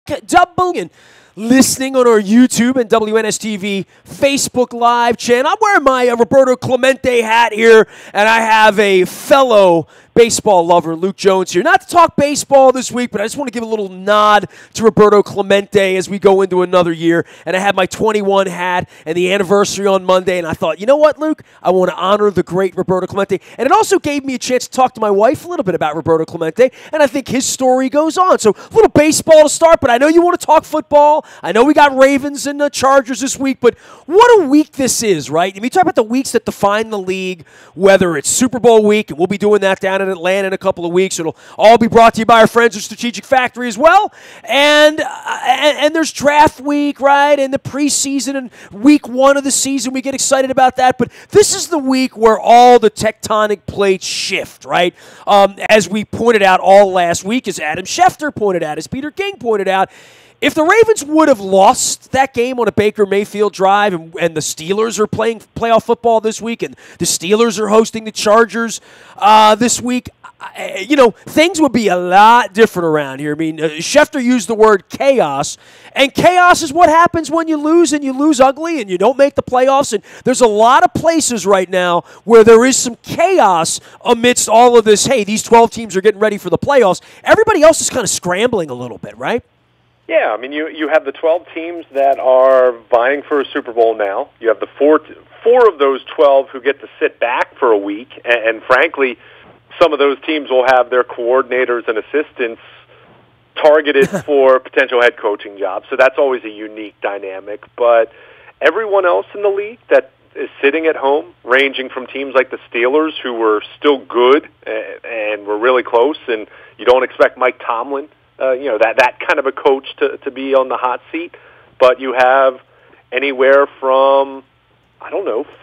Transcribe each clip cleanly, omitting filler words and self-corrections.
double and listening on our YouTube and WNSTV Facebook Live channel. I'm wearing my Roberto Clemente hat here, and I have a fellow baseball lover, Luke Jones, here. Not to talk baseball this week, but I just want to give a little nod to Roberto Clemente as we go into another year. And I had my 21 hat and the anniversary on Monday, and I thought, you know what, Luke? I want to honor the great Roberto Clemente. And it also gave me a chance to talk to my wife a little bit about Roberto Clemente, and I think his story goes on. So a little baseball to start, but I know you want to talk football. I know we got Ravens and the Chargers this week, but what a week this is, right? I mean, you talk about the weeks that define the league, whether it's Super Bowl week, and we'll be doing that down in Atlanta in a couple of weeks. It'll all be brought to you by our friends at Strategic Factory as well. And there's draft week, right? And the preseason and week one of the season, we get excited about that. But this is the week where all the tectonic plates shift, right? As we pointed out all last week, as Adam Schefter pointed out, as Peter King pointed out, if the Ravens would have lost that game on a Baker Mayfield drive and the Steelers are playing playoff football this week and the Steelers are hosting the Chargers this week, things would be a lot different around here. I mean, Schefter used the word chaos, and chaos is what happens when you lose, and you lose ugly, and you don't make the playoffs. And there's a lot of places right now where there is some chaos amidst all of this. Hey, these 12 teams are getting ready for the playoffs. Everybody else is kind of scrambling a little bit, right? Yeah, I mean, you have the 12 teams that are vying for a Super Bowl now. You have the four of those 12 who get to sit back for a week, and frankly, some of those teams will have their coordinators and assistants targeted for potential head coaching jobs. So that's always a unique dynamic. But everyone else in the league that is sitting at home, ranging from teams like the Steelers, who were still good and were really close, and you don't expect Mike Tomlin, that kind of a coach to be on the hot seat. But you have anywhere from,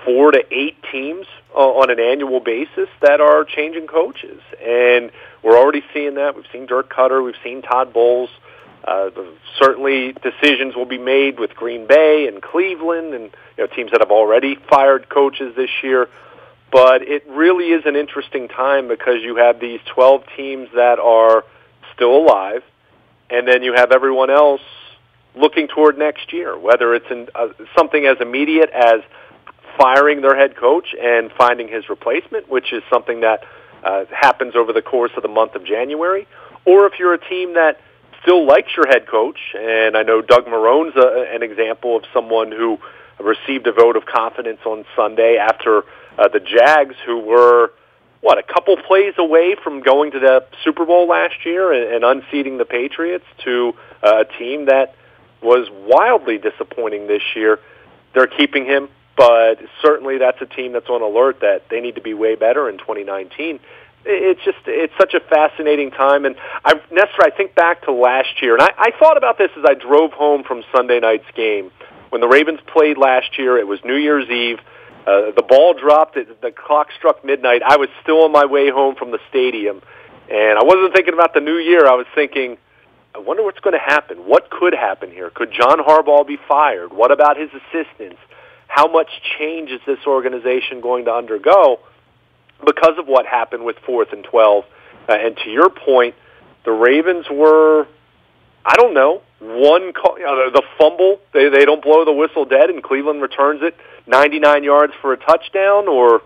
4 to 8 teams on an annual basis that are changing coaches. And we're already seeing that. We've seen Dirk Cutter. We've seen Todd Bowles. Certainly decisions will be made with Green Bay and Cleveland and teams that have already fired coaches this year. But it really is an interesting time because you have these 12 teams that are still alive, and then you have everyone else looking toward next year, whether it's in something as immediate as firing their head coach and finding his replacement, which is something that happens over the course of the month of January, or if you're a team that still likes your head coach, and I know Doug Marone's an example of someone who received a vote of confidence on Sunday after the Jags, who were a couple plays away from going to the Super Bowl last year and unseating the Patriots, to a team that was wildly disappointing this year. They're keeping him, but certainly that's a team that's on alert that they need to be way better in 2019. It's such a fascinating time. And Nestor, I think back to last year, and I thought about this as I drove home from Sunday night's game. When the Ravens played last year, it was New Year's Eve. The ball dropped, the clock struck midnight. I was still on my way home from the stadium, and I wasn't thinking about the new year. I was thinking, I wonder what's going to happen. What could happen here? Could John Harbaugh be fired? What about his assistants? How much change is this organization going to undergo because of what happened with 4th and 12? And to your point, the Ravens were, one call, the fumble, they don't blow the whistle dead, and Cleveland returns it 99 yards for a touchdown, or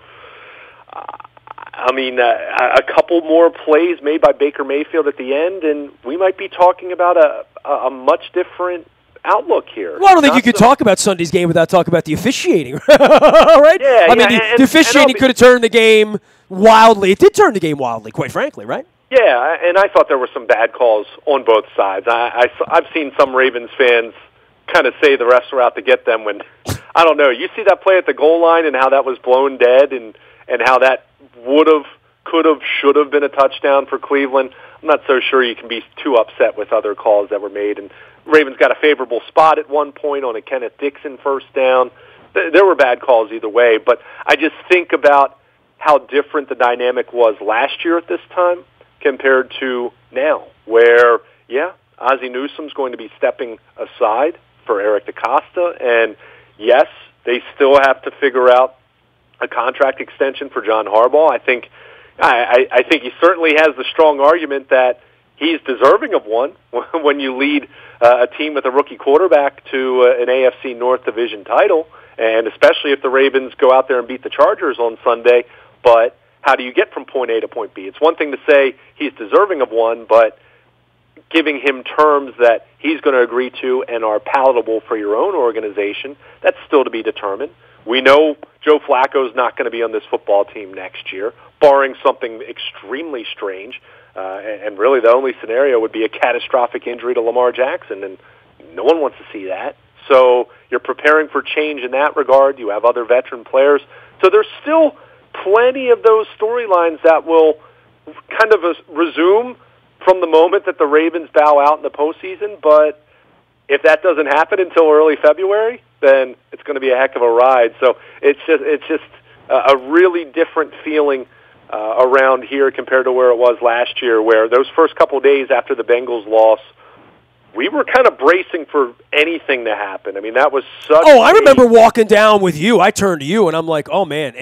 a couple more plays made by Baker Mayfield at the end, and we might be talking about a much different outlook here. Well, I don't think you could talk about Sunday's game without talking about the officiating, right? Yeah, the officiating could have turned the game wildly. It did turn the game wildly, quite frankly, right? Yeah, and I thought there were some bad calls on both sides. I've seen some Ravens fans kind of say the refs were out to get them when, you see that play at the goal line and how that was blown dead and how that would have, could have, should have been a touchdown for Cleveland. I'm not so sure you can be too upset with other calls that were made. And Ravens got a favorable spot at one point on a Kenneth Dixon first down. There were bad calls either way, but I just think about how different the dynamic was last year at this time compared to now, where, Ozzie Newsome's going to be stepping aside for Eric DeCosta, and yes, they still have to figure out a contract extension for John Harbaugh. I think he certainly has the strong argument that he's deserving of one when you lead a team with a rookie quarterback to an AFC North Division title, and especially if the Ravens go out there and beat the Chargers on Sunday. But how do you get from point A to point B? It's one thing to say he's deserving of one, but giving him terms that he's going to agree to and are palatable for your own organization, that's still to be determined. We know Joe Flacco's not going to be on this football team next year, barring something extremely strange. And really the only scenario would be a catastrophic injury to Lamar Jackson, and no one wants to see that. So you're preparing for change in that regard. You have other veteran players. So there's still plenty of those storylines that will kind of resume from the moment that the Ravens bow out in the postseason. But if that doesn't happen until early February, then it's going to be a heck of a ride. So it's just a really different feeling around here compared to where it was last year, where those first couple of days after the Bengals loss, we were kind of bracing for anything to happen. I mean, that was such. Oh, I remember walking down with you. I turned to you, and I'm like, "Oh man,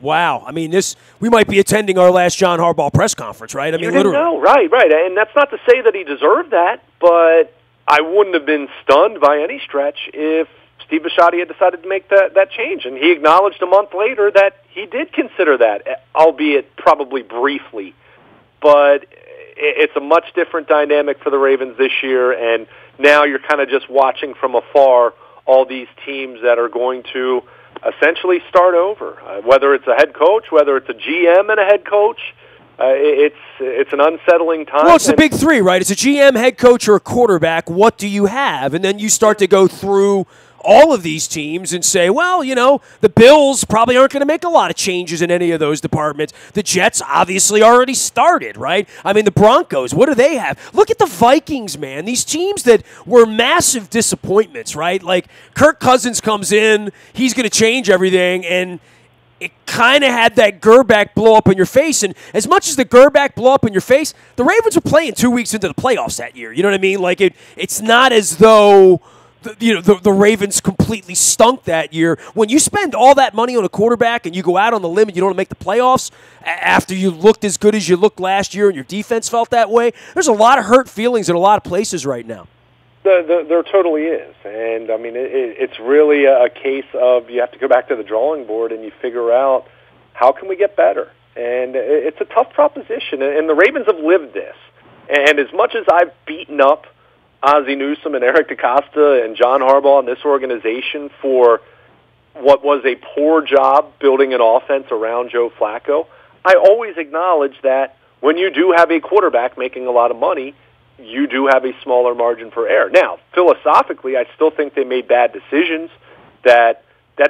wow. I mean, we might be attending our last John Harbaugh press conference, right? I mean, literally. No, right, and that's not to say that he deserved that, but I wouldn't have been stunned by any stretch if Steve Bisciotti had decided to make that change, and he acknowledged a month later that he did consider that, albeit probably briefly, but it's a much different dynamic for the Ravens this year, and now you're kind of just watching from afar all these teams that are going to essentially start over. Whether it's a head coach, whether it's a GM and a head coach, it's an unsettling time. Well, it's the big three, right? It's a GM, head coach, or a quarterback. What do you have? And then you start to go through all of these teams and say, well, the Bills probably aren't going to make a lot of changes in any of those departments. The Jets obviously already started, right? I mean, the Broncos, what do they have? Look at the Vikings, man. These teams that were massive disappointments, right? Like Kirk Cousins comes in, he's going to change everything, and it kind of had that Gerback blow up in your face. And as much as the Gerback blow up in your face, the Ravens were playing 2 weeks into the playoffs that year. You know what I mean? Like it's not as though the Ravens completely stunk that year. When you spend all that money on a quarterback and you go out on the limb and you don't make the playoffs after you looked as good as you looked last year and your defense felt that way, there's a lot of hurt feelings in a lot of places right now. There totally is. And, I mean, it's really a case of you have to go back to the drawing board and you figure out how can we get better. And it's a tough proposition. And the Ravens have lived this. And as much as I've beaten up Ozzie Newsome and Eric DeCosta and John Harbaugh and this organization for what was a poor job building an offense around Joe Flacco, I always acknowledge that when you do have a quarterback making a lot of money, you do have a smaller margin for error. Now, philosophically, I still think they made bad decisions. That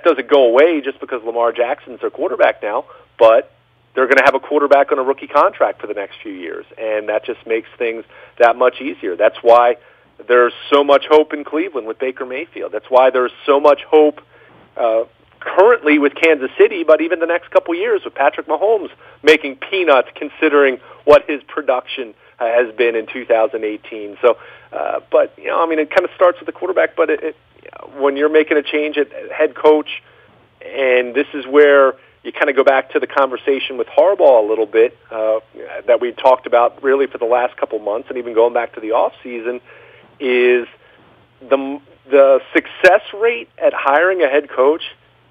doesn't go away just because Lamar Jackson's their quarterback now, but they're going to have a quarterback on a rookie contract for the next few years, and that just makes things that much easier. That's why there's so much hope in Cleveland with Baker Mayfield. That's why there's so much hope currently with Kansas City, but even the next couple years with Patrick Mahomes making peanuts considering what his production has been in 2018. So, but, I mean, it kind of starts with the quarterback, but when you're making a change at head coach, and this is where you kind of go back to the conversation with Harbaugh a little bit that we talked about really for the last couple months and even going back to the off season, is the success rate at hiring a head coach.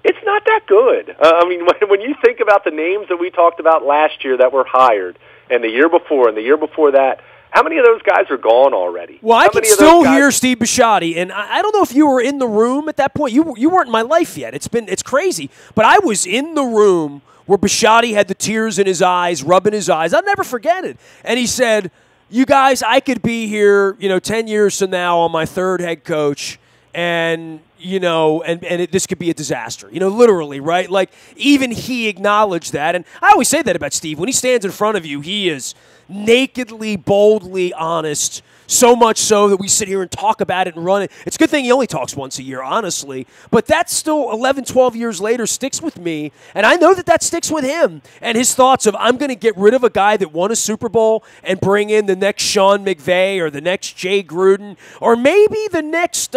It's not that good. I mean, when you think about the names that we talked about last year that were hired, and the year before, and the year before that, how many of those guys are gone already? Well, I can still hear Steve Bisciotti, and I don't know if you were in the room at that point. You weren't in my life yet. It's crazy, but I was in the room where Bisciotti had the tears in his eyes, rubbing his eyes. I'll never forget it. And he said, "You guys, I could be here, 10 years from now on my third head coach, and." This could be a disaster, literally, right? Like, even he acknowledged that. And I always say that about Steve. When he stands in front of you, he is nakedly, boldly honest, so much so that we sit here and talk about it and run it. It's a good thing he only talks once a year, honestly. But that still, 11, 12 years later, sticks with me. And I know that sticks with him. And his thoughts of, I'm going to get rid of a guy that won a Super Bowl and bring in the next Sean McVay or the next Jay Gruden or maybe the next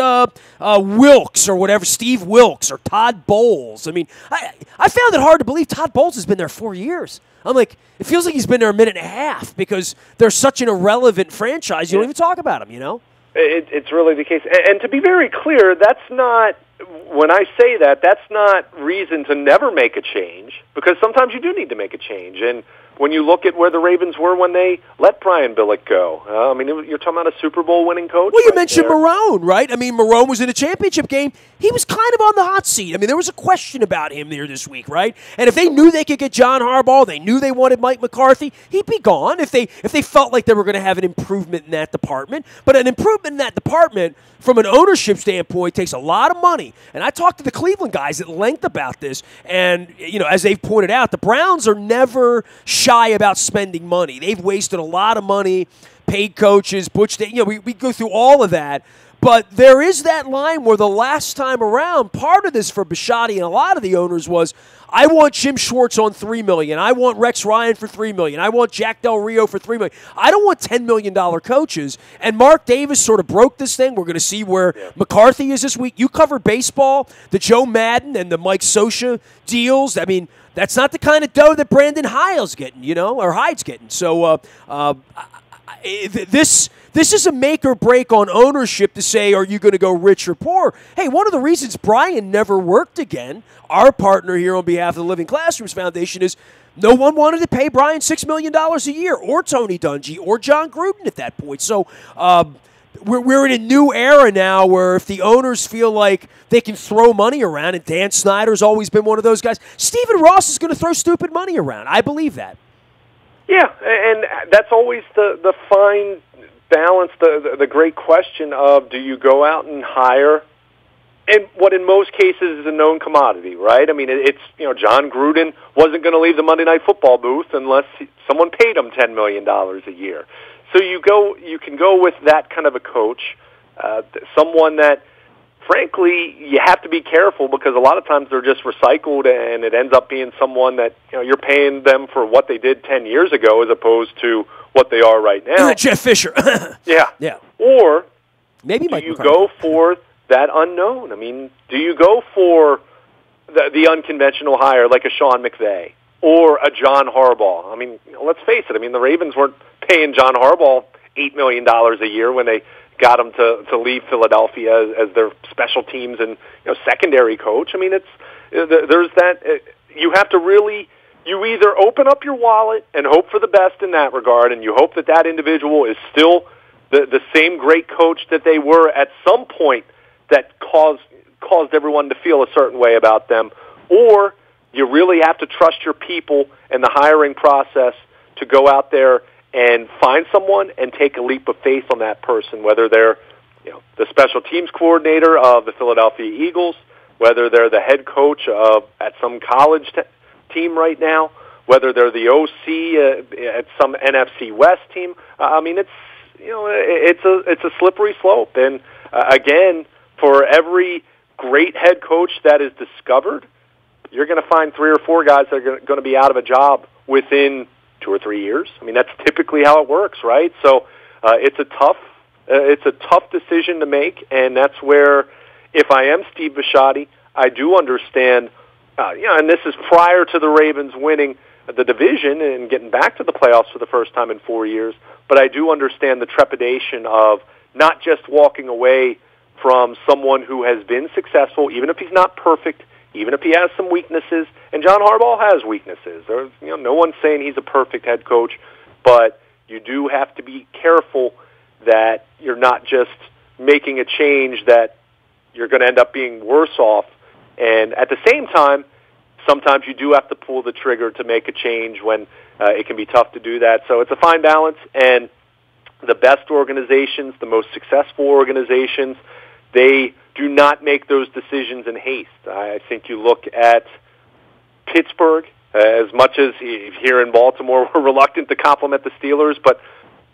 Wilkes or whatever, Steve Wilkes or Todd Bowles. I mean, I found it hard to believe Todd Bowles has been there 4 years. I'm like, it feels like he's been there a minute and a half because they're such an irrelevant franchise. You don't even talk about him, you know? It's really the case. And to be very clear, that's not, when I say that, that's not reason to never make a change, because sometimes you do need to make a change. And when you look at where the Ravens were when they let Brian Billick go, I mean, you're talking about a Super Bowl winning coach. Well, you mentioned Marone, right? I mean, Marone was in a championship game. He was kind of on the hot seat. I mean, there was a question about him there this week, right? And if they knew they could get John Harbaugh, they knew they wanted Mike McCarthy, he'd be gone if they felt like they were going to have an improvement in that department. But an improvement in that department, from an ownership standpoint, takes a lot of money. And I talked to the Cleveland guys at length about this, and, you know, as they've pointed out, the Browns are never shy about spending money. They've wasted a lot of money, paid coaches, we go through all of that. But there is that line where the last time around, part of this for Bisciotti and a lot of the owners was, I want Jim Schwartz on $3 million. I want Rex Ryan for $3 million. I want Jack Del Rio for $3 million. I don't want $10 million coaches. And Mark Davis sort of broke this thing. We're going to see where McCarthy is this week. You cover baseball, the Joe Madden and the Mike Scioscia deals. I mean, that's not the kind of dough that Brandon Hyde's getting, you know, or Hyde's getting. So this is a make or break on ownership to say, are you going to go rich or poor? Hey, one of the reasons Brian never worked again, our partner here on behalf of the Living Classrooms Foundation, is no one wanted to pay Brian $6 million a year, or Tony Dungy, or John Gruden at that point. So we're in a new era now where if the owners feel like they can throw money around, and Dan Snyder's always been one of those guys, Stephen Ross is going to throw stupid money around. I believe that. Yeah, and that's always the fine balance, the great question of, do you go out and hire, and what in most cases is a known commodity, right? I mean, it's, you know, John Gruden wasn't going to leave the Monday Night Football booth unless someone paid him $10 million a year. So you can go with that kind of a coach, someone that, frankly, you have to be careful, because a lot of times they're just recycled, and it ends up being someone that, you know, you're paying them for what they did 10 years ago as opposed to what they are right now. Jeff Fisher. Yeah. Or maybe do you go for that unknown? I mean, do you go for the unconventional hire like a Sean McVay or a John Harbaugh? I mean, let's face it. I mean, the Ravens weren't paying John Harbaugh $8 million a year when they got him to leave Philadelphia as their special teams and, you know, secondary coach. I mean, there's that. You have to really, you either open up your wallet and hope for the best in that regard, and you hope that individual is still the same great coach that they were at some point that caused everyone to feel a certain way about them, or you really have to trust your people and the hiring process to go out there and find someone and take a leap of faith on that person, whether they're, you know, the special teams coordinator of the Philadelphia Eagles, whether they're the head coach at some college team right now, whether they're the OC at some NFC West team. I mean, it's a slippery slope. And again, for every great head coach that is discovered, you're going to find 3 or 4 guys that are going to be out of a job within 2 or 3 years. I mean, that's typically how it works, right? So it's a tough decision to make, and that's where, if I am Steve Bisciotti, I do understand, and this is prior to the Ravens winning the division and getting back to the playoffs for the first time in 4 years, but I do understand the trepidation of not just walking away from someone who has been successful, even if he's not perfect, even if he has some weaknesses, and John Harbaugh has weaknesses. There's, no one's saying he's a perfect head coach, but you do have to be careful that you're not just making a change that you're going to end up being worse off. And at the same time, sometimes you do have to pull the trigger to make a change when it can be tough to do that. So it's a fine balance, and the best organizations, the most successful organizations, they do not make those decisions in haste. I think you look at Pittsburgh, as much as here in Baltimore we're reluctant to compliment the Steelers, but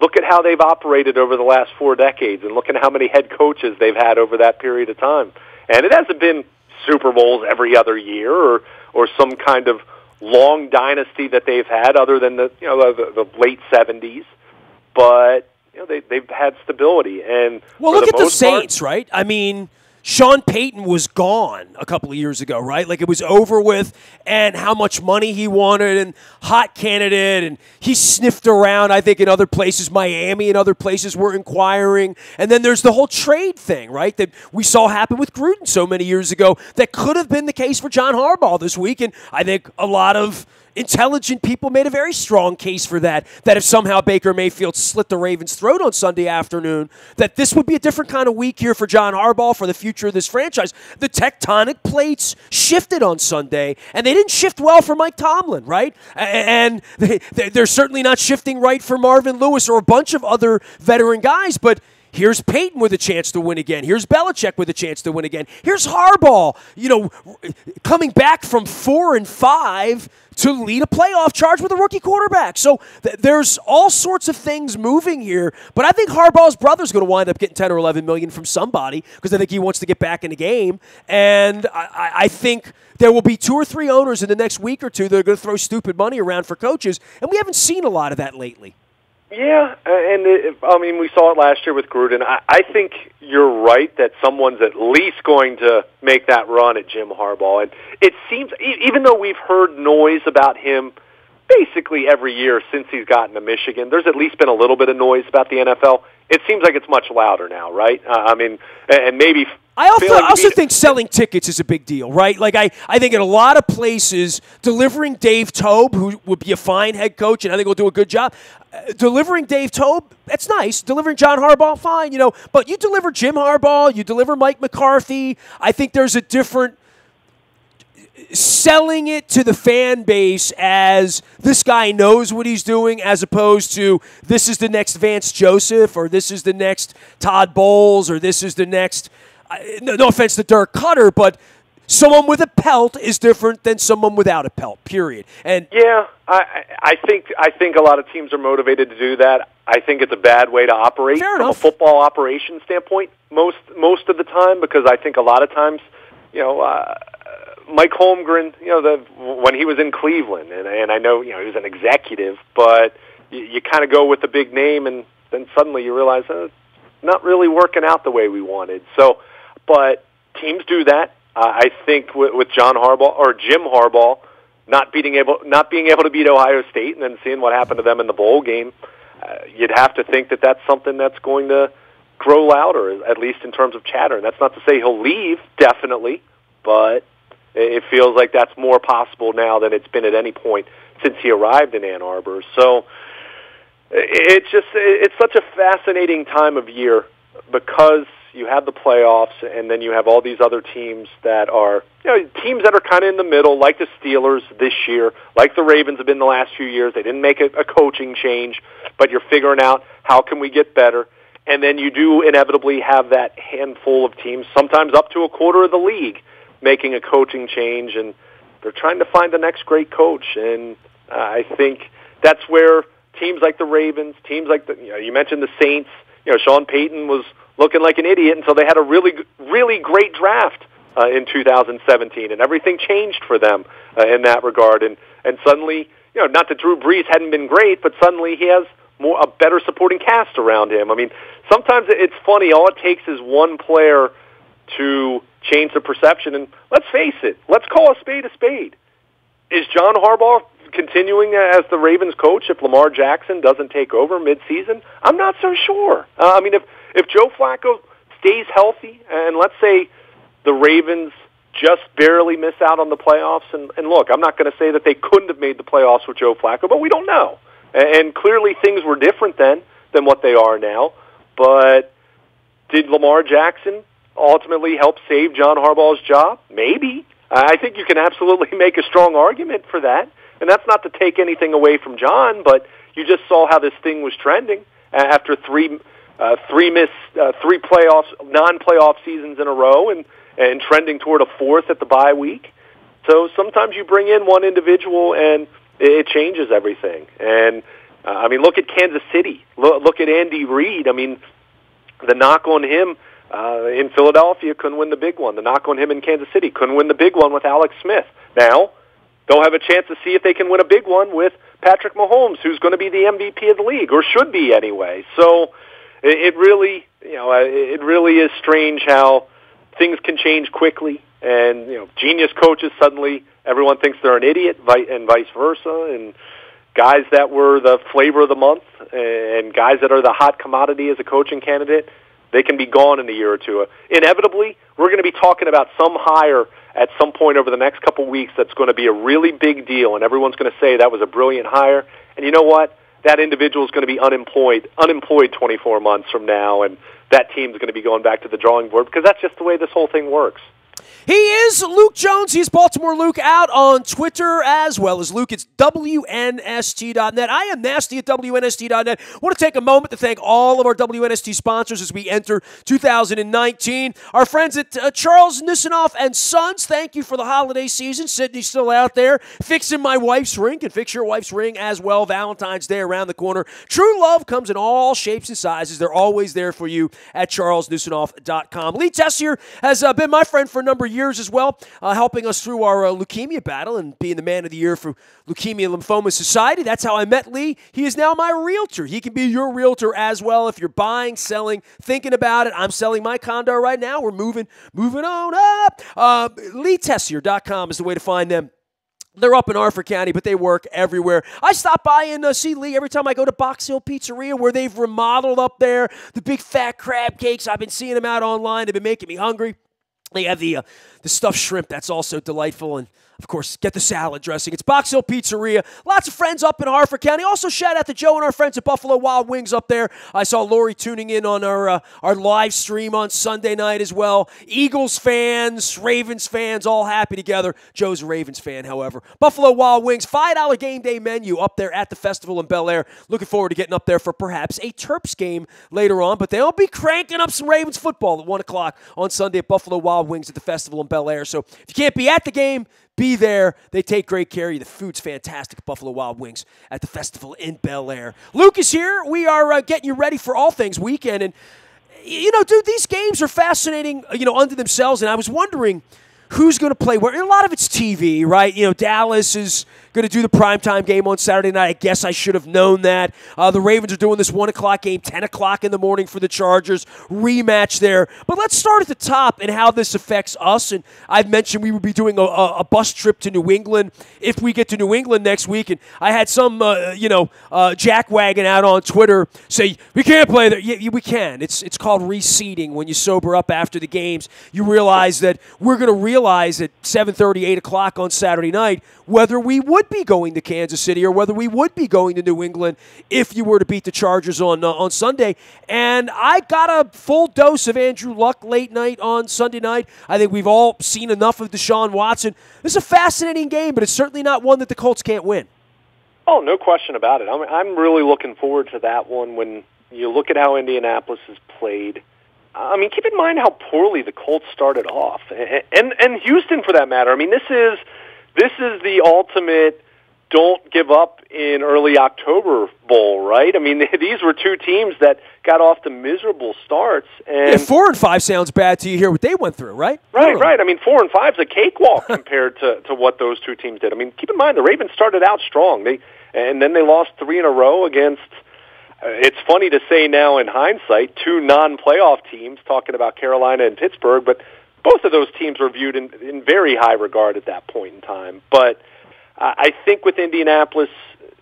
look at how they've operated over the last 4 decades, and look at how many head coaches they've had over that period of time. And it hasn't been Super Bowls every other year or some kind of long dynasty that they've had other than the late 70s, but they've had stability. And well, look at the Saints, right? I mean, Sean Payton was gone a couple of years ago, right? Like it was over with, and how much money he wanted, and hot candidate, and he sniffed around, I think, in other places. Miami and other places were inquiring. And then there's the whole trade thing, right, that we saw happen with Gruden so many years ago that could have been the case for John Harbaugh this week. And I think a lot of intelligent people made a very strong case for that if somehow Baker Mayfield slit the Ravens' throat on Sunday afternoon, that this would be a different kind of week here for John Harbaugh, for the future of this franchise. The tectonic plates shifted on Sunday, and they didn't shift well for Mike Tomlin, right? And they're certainly not shifting right for Marvin Lewis or a bunch of other veteran guys, but here's Peyton with a chance to win again. Here's Belichick with a chance to win again. Here's Harbaugh, coming back from 4-5 to lead a playoff charge with a rookie quarterback. So there's all sorts of things moving here, but I think Harbaugh's brother's going to wind up getting 10 or 11 million from somebody because I think he wants to get back in the game. And I think there will be 2 or 3 owners in the next week or two that are going to throw stupid money around for coaches, and we haven't seen a lot of that lately. Yeah, and we saw it last year with Gruden. I think you're right that someone's at least going to make that run at Jim Harbaugh. And it seems, even though we've heard noise about him basically every year since he's gotten to Michigan, there's at least been a little bit of noise about the NFL. It seems like it's much louder now, right? And maybe... I also think selling tickets is a big deal, right? Like I think in a lot of places, delivering Dave Tobe, who would be a fine head coach, and I think will do a good job, delivering Dave Tobe, that's nice. Delivering John Harbaugh, fine, But you deliver Jim Harbaugh, you deliver Mike McCarthy. I think there's a different selling it to the fan base as this guy knows what he's doing, as opposed to this is the next Vance Joseph, or this is the next Todd Bowles, or this is the next... No offense to Dirk Cutter, but someone with a pelt is different than someone without a pelt, period. And yeah, I think a lot of teams are motivated to do that. I think it's a bad way to operate from a football operation standpoint most of the time, because I think a lot of times, Mike Holmgren, when he was in Cleveland, and I know he was an executive, but you kind of go with the big name, and then suddenly you realize it's not really working out the way we wanted. So. But teams do that. I think with John Harbaugh or Jim Harbaugh not being able to beat Ohio State and then seeing what happened to them in the bowl game, you'd have to think that that's something that's going to grow louder, at least in terms of chatter. And that's not to say he'll leave, definitely, but it feels like that's more possible now than it's been at any point since he arrived in Ann Arbor. So it's such a fascinating time of year because you have the playoffs, and then you have all these other teams that are, teams that are kind of in the middle, like the Steelers this year, like the Ravens have been the last few years. They didn't make a coaching change, but you're figuring out how can we get better. And then you do inevitably have that handful of teams, sometimes up to a quarter of the league, making a coaching change, and they're trying to find the next great coach. And I think that's where teams like the Ravens, teams like you mentioned the Saints, Sean Payton was looking like an idiot until they had a really, really great draft in 2017, and everything changed for them in that regard. And suddenly, not that Drew Brees hadn't been great, but suddenly he has a better supporting cast around him. I mean, sometimes it's funny. All it takes is one player to change the perception. And let's face it, let's call a spade a spade. Is John Harbaugh continuing as the Ravens coach if Lamar Jackson doesn't take over midseason? I'm not so sure. If Joe Flacco stays healthy, and let's say the Ravens just barely miss out on the playoffs, and look, I'm not going to say that they couldn't have made the playoffs with Joe Flacco, but we don't know. And clearly things were different then than what they are now. But did Lamar Jackson ultimately help save John Harbaugh's job? Maybe. I think you can absolutely make a strong argument for that. And that's not to take anything away from John, but you just saw how this thing was trending after three playoffs, non-playoff seasons in a row, and trending toward a fourth at the bye week. So sometimes you bring in one individual and it changes everything. And look at Kansas City. Look at Andy Reid. The knock on him in Philadelphia, couldn't win the big one. The knock on him in Kansas City, couldn't win the big one with Alex Smith. Now they'll have a chance to see if they can win a big one with Patrick Mahomes, who's going to be the MVP of the league, or should be anyway. So it really is strange how things can change quickly, and genius coaches suddenly everyone thinks they're an idiot, and vice versa, and guys that were the flavor of the month and guys that are the hot commodity as a coaching candidate, they can be gone in a year or two. Inevitably, we're going to be talking about some hire at some point over the next couple of weeks that's going to be a really big deal, and everyone's going to say that was a brilliant hire. And you know what? That individual is going to be unemployed 24 months from now, and that team's going to be going back to the drawing board because that's just the way this whole thing works. He is Luke Jones. He's Baltimore Luke out on Twitter as well as Luke. It's WNST.net. I am Nasty at WNST.net. I want to take a moment to thank all of our WNST sponsors as we enter 2019. Our friends at Charles Nisanoff and Sons, thank you for the holiday season. Sydney's still out there fixing my wife's ring. Can fix your wife's ring as well. Valentine's Day around the corner. True love comes in all shapes and sizes. They're always there for you at charlesnisanoff.com. Lee Tessier has been my friend for a number of years as well, helping us through our leukemia battle and being the man of the year for Leukemia Lymphoma Society. That's how I met Lee. He is now my realtor. He can be your realtor as well if you're buying, selling, thinking about it. I'm selling my condo right now. We're moving on up. LeeTessier.com is the way to find them. They're up in Harford County, but they work everywhere. I stop by and see Lee every time I go to Box Hill Pizzeria, where they've remodeled up there. The big fat crab cakes, I've been seeing them out online. They've been making me hungry. They have the stuffed shrimp. That's also delightful. And, of course, get the salad dressing. It's Box Hill Pizzeria. Lots of friends up in Harford County. Also, shout out to Joe and our friends at Buffalo Wild Wings up there. I saw Lori tuning in on our live stream on Sunday night as well. Eagles fans, Ravens fans, all happy together. Joe's a Ravens fan, however. Buffalo Wild Wings, $5 game day menu up there at the festival in Bel Air. Looking forward to getting up there for perhaps a Terps game later on. But they'll be cranking up some Ravens football at 1 o'clock on Sunday at Buffalo Wild Wings at the festival in Bel Air. So if you can't be at the game, be there. They take great care of you. The food's fantastic at Buffalo Wild Wings at the festival in Bel Air. Luke is here. We are getting you ready for all things weekend. And, dude, these games are fascinating, unto themselves. And I was wondering who's going to play where. A lot of it's TV, right? Dallas is going to do the primetime game on Saturday night. I guess I should have known that. The Ravens are doing this 1 o'clock game, 10 o'clock in the morning for the Chargers. Rematch there. But let's start at the top and how this affects us. And I've mentioned we would be doing a bus trip to New England if we get to New England next week. And I had some, jackwagon out on Twitter say, we can't play there. Yeah, we can. It's called reseeding. When you sober up after the games, you realize that we're going to realize at 7:30, 8 o'clock on Saturday night whether we would be going to Kansas City or whether we would be going to New England if you were to beat the Chargers on Sunday. And I got a full dose of Andrew Luck late night on Sunday night. I think we've all seen enough of Deshaun Watson. This is a fascinating game, but it's certainly not one that the Colts can't win. Oh, no question about it. I'm really looking forward to that one when you look at how Indianapolis has played. I mean, keep in mind how poorly the Colts started off, and Houston for that matter. I mean, this is the ultimate don't give up in early October bowl, right? I mean, these were two teams that got off to miserable starts. And 4 and 5 sounds bad to you here, what they went through, right? Right. I mean, 4 and 5 is a cakewalk compared to what those two teams did. I mean, keep in mind the Ravens started out strong, and then they lost 3 in a row against. It's funny to say now in hindsight, 2 non-playoff teams, talking about Carolina and Pittsburgh, but both of those teams were viewed in very high regard at that point in time. But I think with Indianapolis,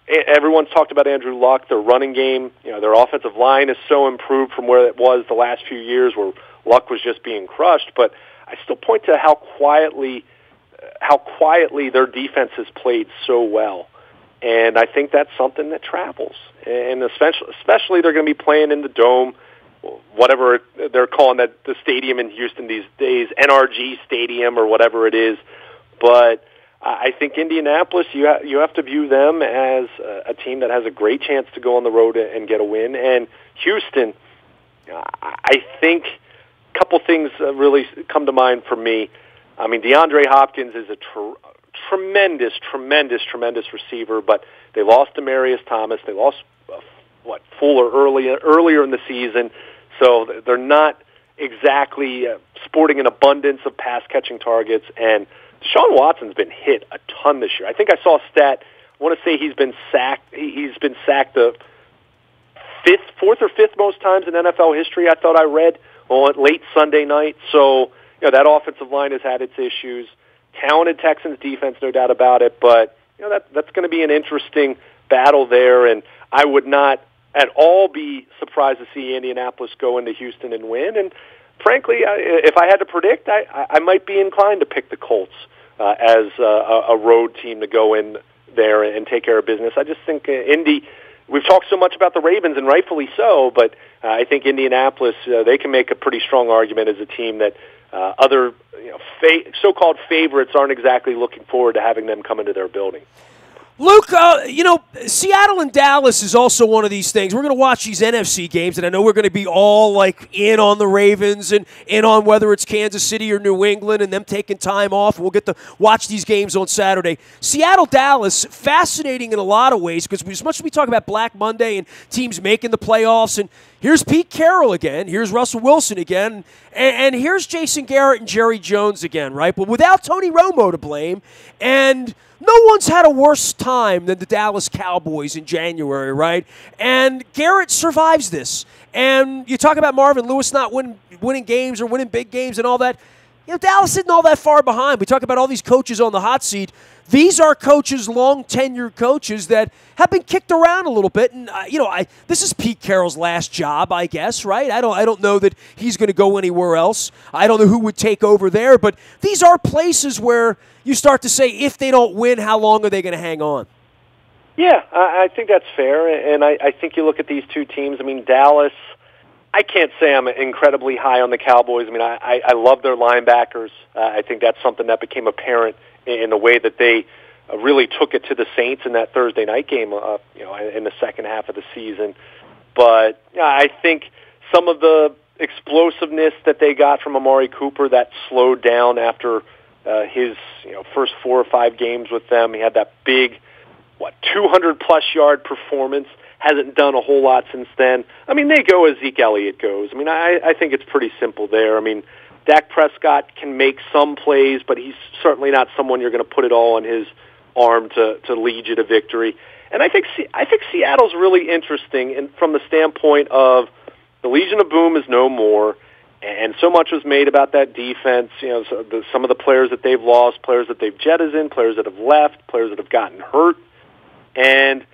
everyone's talked about Andrew Luck, their running game. Their offensive line is so improved from where it was the last few years where Luck was just being crushed. But I still point to how quietly their defense has played so well. And I think that's something that travels. And especially they're going to be playing in the Dome, whatever they're calling the stadium in Houston these days, NRG Stadium or whatever it is. But I think Indianapolis, you have to view them as a team that has a great chance to go on the road and get a win. And Houston, I think a couple things really come to mind for me. I mean, DeAndre Hopkins is a tremendous receiver, but they lost Demaryius Thomas. They lost Fuller earlier in the season, so they're not exactly sporting an abundance of pass-catching targets. And Deshaun Watson's been hit a ton this year. I think I saw a stat. I want to say he's been sacked. He's been sacked the fourth or fifth most times in NFL history. I thought I read on late Sunday night. So that offensive line has had its issues. Talented Texans defense, no doubt about it, but that's going to be an interesting battle there, and I would not at all be surprised to see Indianapolis go into Houston and win. And frankly, if I had to predict, I might be inclined to pick the Colts as a road team to go in there and take care of business. I just think Indy. We've talked so much about the Ravens, and rightfully so, but I think Indianapolis, they can make a pretty strong argument as a team that other so-called favorites aren't exactly looking forward to having them come into their building. Luke, Seattle and Dallas is also one of these things. We're going to watch these NFC games, and I know we're going to be all like in on the Ravens and in on whether it's Kansas City or New England and them taking time off. We'll get to watch these games on Saturday. Seattle-Dallas, fascinating in a lot of ways because as much as we talk about Black Monday and teams making the playoffs, and here's Pete Carroll again, here's Russell Wilson again, and here's Jason Garrett and Jerry Jones again, right? But without Tony Romo to blame, and no one's had a worse time than the Dallas Cowboys in January, right? And Garrett survives this. And you talk about Marvin Lewis not winning games or winning big games and all that. Dallas isn't all that far behind. We talk about all these coaches on the hot seat. These are coaches, long-tenured coaches that have been kicked around a little bit. And, this is Pete Carroll's last job, I guess, right? I don't know that he's going to go anywhere else. I don't know who would take over there. But these are places where you start to say, if they don't win, how long are they going to hang on? Yeah, I think that's fair. And I think you look at these two teams. I mean, Dallas, I can't say I'm incredibly high on the Cowboys. I mean, I love their linebackers. I think that's something that became apparent in the way that they really took it to the Saints in that Thursday night game, in the second half of the season. But I think some of the explosiveness that they got from Amari Cooper that slowed down after his first 4 or 5 games with them. He had that big 200-plus yard performance. Hasn't done a whole lot since then. I mean, they go as Zeke Elliott goes. I mean, I think it's pretty simple there. I mean, Dak Prescott can make some plays, but he's certainly not someone you're going to put it all on his arm to lead you to victory. And I think Seattle's really interesting, and from the standpoint of the Legion of Boom is no more, and so much was made about that defense. Some of the players that they've lost, players that they've jettisoned, players that have left, players that have gotten hurt, and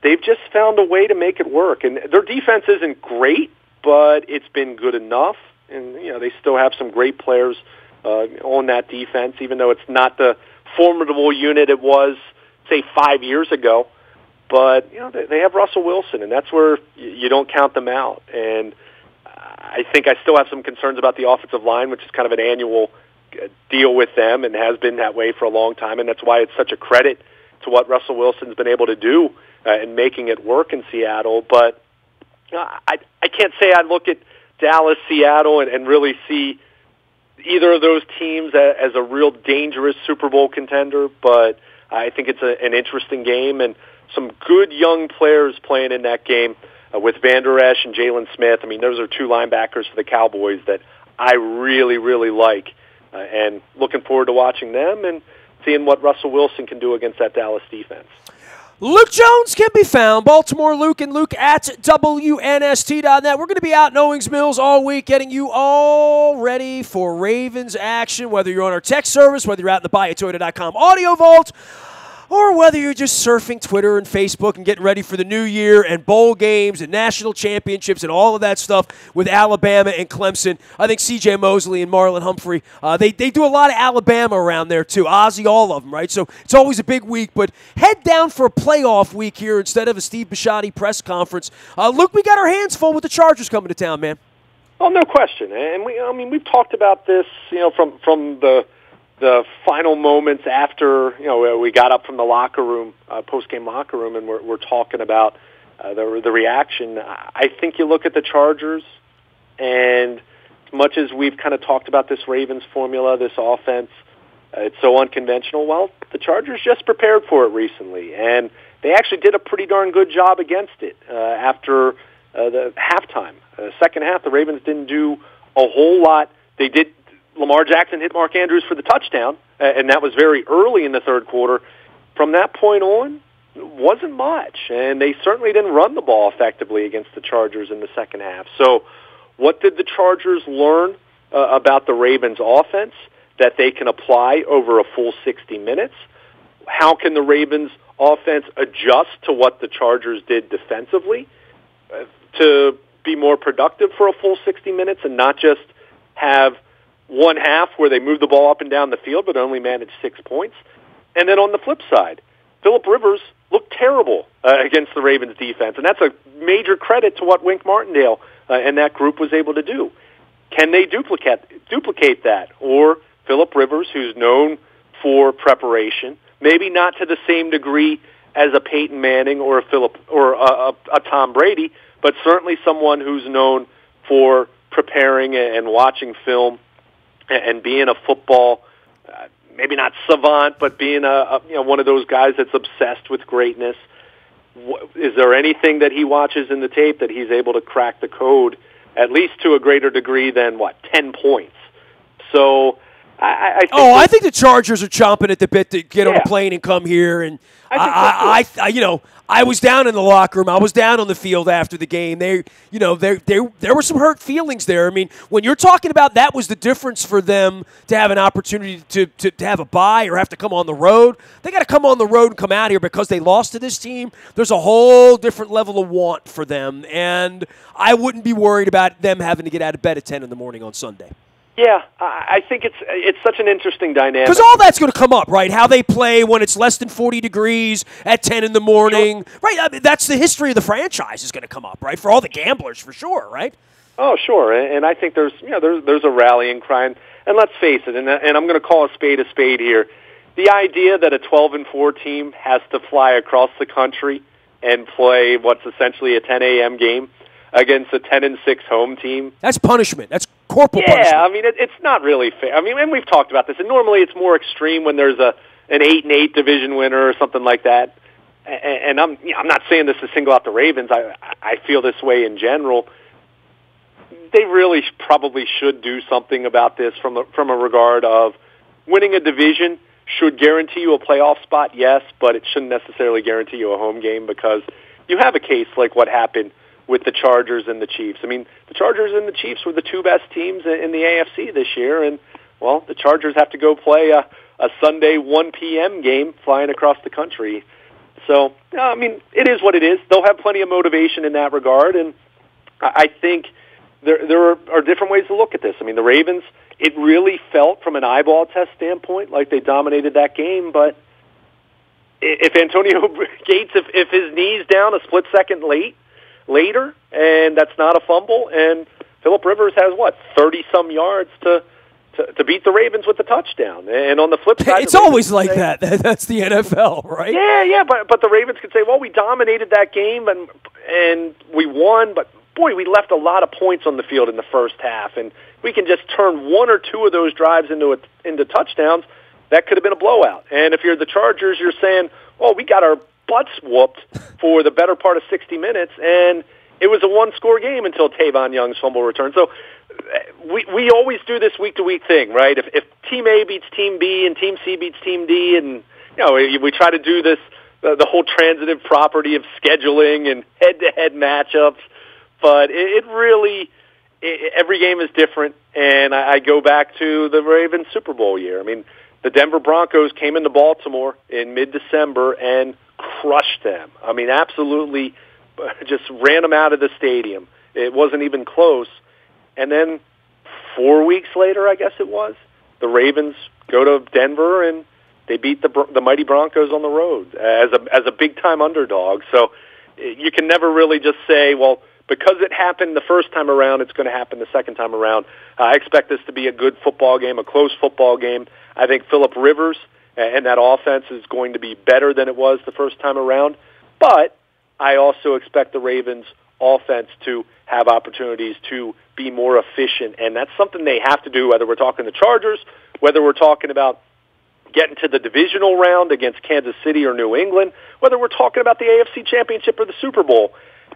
they've just found a way to make it work. And their defense isn't great, but it's been good enough. And, they still have some great players on that defense, even though it's not the formidable unit it was, say, 5 years ago. But, they have Russell Wilson, and that's where you don't count them out. And I think I still have some concerns about the offensive line, which is kind of an annual deal with them and has been that way for a long time. And that's why it's such a credit to what Russell Wilson's been able to do in making it work in Seattle. But I can't say I look at Dallas, Seattle, and really see either of those teams as a real dangerous Super Bowl contender, but I think it's an interesting game and some good young players playing in that game with Van Der Esch and Jalen Smith. I mean, those are 2 linebackers for the Cowboys that I really, really like, and looking forward to watching them and seeing what Russell Wilson can do against that Dallas defense. Luke Jones can be found. Baltimore Luke and Luke at WNST.net. We're going to be out in Owings Mills all week getting you all ready for Ravens action, whether you're on our text service, whether you're out in the BuyAToyota.com audio vault, or whether you're just surfing Twitter and Facebook and getting ready for the new year and bowl games and national championships and all of that stuff with Alabama and Clemson. I think C.J. Mosley and Marlon Humphrey, they do a lot of Alabama around there too. Ozzie, all of them, right? So it's always a big week, but head down for a playoff week here instead of a Steve Bisciotti press conference. Luke, we got our hands full with the Chargers coming to town, man. Oh, no question. And we've talked about this, from the final moments after we got up from the locker room, post-game locker room, and we're talking about the reaction. I think you look at the Chargers, and as much as we've kind of talked about this Ravens formula, this offense, it's so unconventional. Well, the Chargers just prepared for it recently, and they actually did a pretty darn good job against it after the halftime. Second half, the Ravens didn't do a whole lot. They did. Lamar Jackson hit Mark Andrews for the touchdown, and that was very early in the third quarter. From that point on, it wasn't much, and they certainly didn't run the ball effectively against the Chargers in the second half. So what did the Chargers learn about the Ravens' offense that they can apply over a full 60 minutes? How can the Ravens' offense adjust to what the Chargers did defensively to be more productive for a full 60 minutes and not just have one half where they move the ball up and down the field but only manage 6 points? And then on the flip side, Phillip Rivers looked terrible against the Ravens' defense, and that's a major credit to what Wink Martindale and that group was able to do. Can they duplicate that? Or Phillip Rivers, who's known for preparation, maybe not to the same degree as a Peyton Manning or a Tom Brady, but certainly someone who's known for preparing and watching film and being a football, maybe not savant, but being one of those guys that's obsessed with greatness. Is there anything that he watches in the tape that he's able to crack the code, at least to a greater degree than 10 points? So I think the Chargers are chomping at the bit to get on a plane and come here. And I was down in the locker room. I was down on the field after the game. There were some hurt feelings there. I mean, when you're talking about that was the difference for them to have an opportunity to have a bye or have to come on the road. They got to come on the road and come out here because they lost to this team. There's a whole different level of want for them, and I wouldn't be worried about them having to get out of bed at 10 in the morning on Sunday. Yeah, I think it's such an interesting dynamic. Because all that's going to come up, right? How they play when it's less than 40 degrees at 10 in the morning. Sure. Right, I mean, that's the history of the franchise is going to come up, right? For all the gamblers, for sure, right? Oh, sure. And I think there's a rallying cry. And let's face it, and I'm going to call a spade here. The idea that a 12-4 team has to fly across the country and play what's essentially a 10 a.m. game against a 10-6 home team. That's punishment. That's corporal punishment. Yeah, I mean, it's not really fair. I mean, and we've talked about this, and normally it's more extreme when there's an 8-8 division winner or something like that. And I'm not saying this to single out the Ravens. I feel this way in general. They really probably should do something about this from a regard of winning a division should guarantee you a playoff spot, yes, but it shouldn't necessarily guarantee you a home game because you have a case like what happened with the Chargers and the Chiefs. I mean, the Chargers and the Chiefs were the two best teams in the AFC this year, and, well, the Chargers have to go play a Sunday 1 p.m. game flying across the country. So, I mean, it is what it is. They'll have plenty of motivation in that regard, and I think there are different ways to look at this. I mean, the Ravens, it really felt from an eyeball test standpoint like they dominated that game, but if Antonio Gates, if his knee's down a split second later, and that's not a fumble, and Phillip Rivers has, 30-some yards to beat the Ravens with the touchdown. And on the flip side... It's always like that. That's the NFL, right? Yeah, but the Ravens could say, well, we dominated that game, and we won, but, boy, we left a lot of points on the field in the first half, and we can just turn one or two of those drives into touchdowns. That could have been a blowout. And if you're the Chargers, you're saying, well, we got our butts whooped for the better part of 60 minutes, and it was a one-score game until Tavon Young's fumble return. So we always do this week-to-week thing, right? If Team A beats Team B and Team C beats Team D, and we try to do this, the whole transitive property of scheduling and head-to-head matchups, but it really, every game is different, and I go back to the Ravens Super Bowl year. I mean, the Denver Broncos came into Baltimore in mid-December and crushed them. I mean, absolutely just ran them out of the stadium. It wasn't even close. And then 4 weeks later, I guess it was, the Ravens go to Denver and they beat the mighty Broncos on the road as a big-time underdog. So you can never really just say, well, because it happened the first time around, it's going to happen the second time around. I expect this to be a good football game, a close football game. I think Phillip Rivers and that offense is going to be better than it was the first time around. But I also expect the Ravens offense to have opportunities to be more efficient, and that's something they have to do, whether we're talking the Chargers, whether we're talking about getting to the divisional round against Kansas City or New England, whether we're talking about the AFC Championship or the Super Bowl.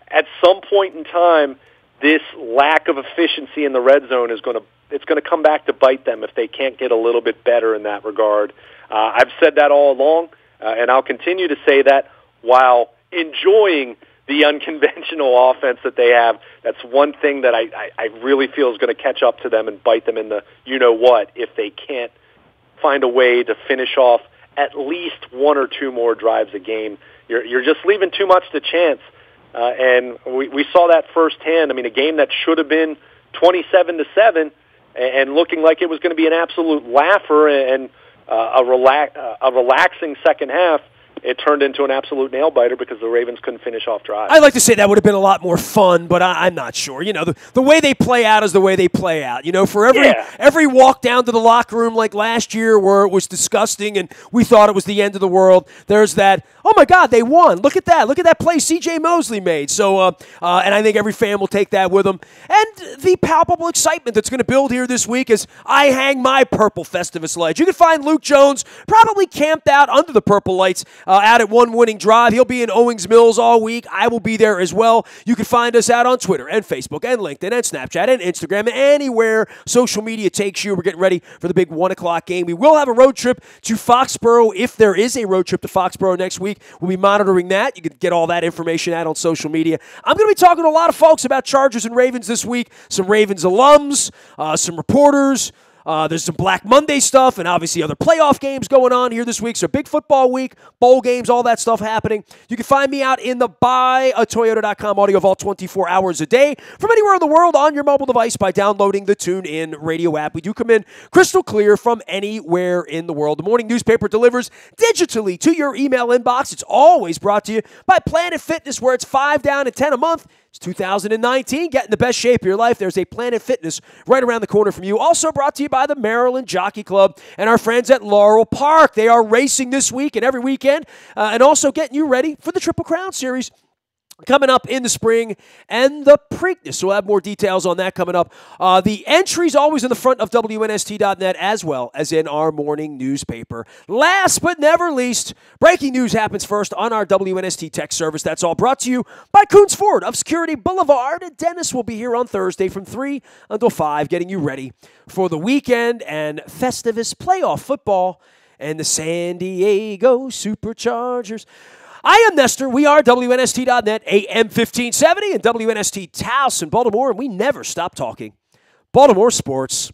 At some point in time, this lack of efficiency in the red zone is going to come back to bite them if they can't get a little bit better in that regard. I've said that all along, and I'll continue to say that while enjoying the unconventional offense that they have. That's one thing that I really feel is going to catch up to them and bite them in the you-know-what if they can't find a way to finish off at least one or two more drives a game. You're just leaving too much to chance. And we saw that firsthand. I mean, a game that should have been 27-7 and looking like it was going to be an absolute laugher and a relaxing second half, it turned into an absolute nail-biter because the Ravens couldn't finish off drives. I'd like to say that would have been a lot more fun, but I'm not sure. You know, the way they play out is the way they play out. You know, for every walk down to the locker room like last year where it was disgusting and we thought it was the end of the world, there's that, oh, my God, they won. Look at that. Look at that play C.J. Mosley made. So, and I think every fan will take that with them. And the palpable excitement that's going to build here this week as I hang my purple Festivus lights. You can find Luke Jones probably camped out under the purple lights out at one winning drive. He'll be in Owings Mills all week. I will be there as well. You can find us out on Twitter and Facebook and LinkedIn and Snapchat and Instagram and anywhere social media takes you. We're getting ready for the big 1 o'clock game. We will have a road trip to Foxborough if there is a road trip to Foxborough next week. We'll be monitoring that. You can get all that information out on social media. I'm going to be talking to a lot of folks about Chargers and Ravens this week. Some Ravens alums, some reporters. There's some Black Monday stuff and obviously other playoff games going on here this week. So big football week, bowl games, all that stuff happening. You can find me out in the buyatoyota.com audio vault 24 hours a day from anywhere in the world on your mobile device by downloading the TuneIn radio app. We do come in crystal clear from anywhere in the world. The morning newspaper delivers digitally to your email inbox. It's always brought to you by Planet Fitness, where it's 5 down and 10 a month. It's 2019. Get in the best shape of your life. There's a Planet Fitness right around the corner from you. Also brought to you by the Maryland Jockey Club and our friends at Laurel Park. They are racing this week and every weekend and also getting you ready for the Triple Crown Series coming up in the spring and the Preakness. So we'll have more details on that coming up. The entry's always in the front of WNST.net as well as in our morning newspaper. Last but never least, breaking news happens first on our WNST text service. That's all brought to you by Coons Ford of Security Boulevard. Dennis will be here on Thursday from 3 until 5, getting you ready for the weekend and Festivus playoff football and the San Diego Superchargers. I am Nestor. We are WNST.net, AM 1570, and WNST Taos in Baltimore, and we never stop talking Baltimore sports.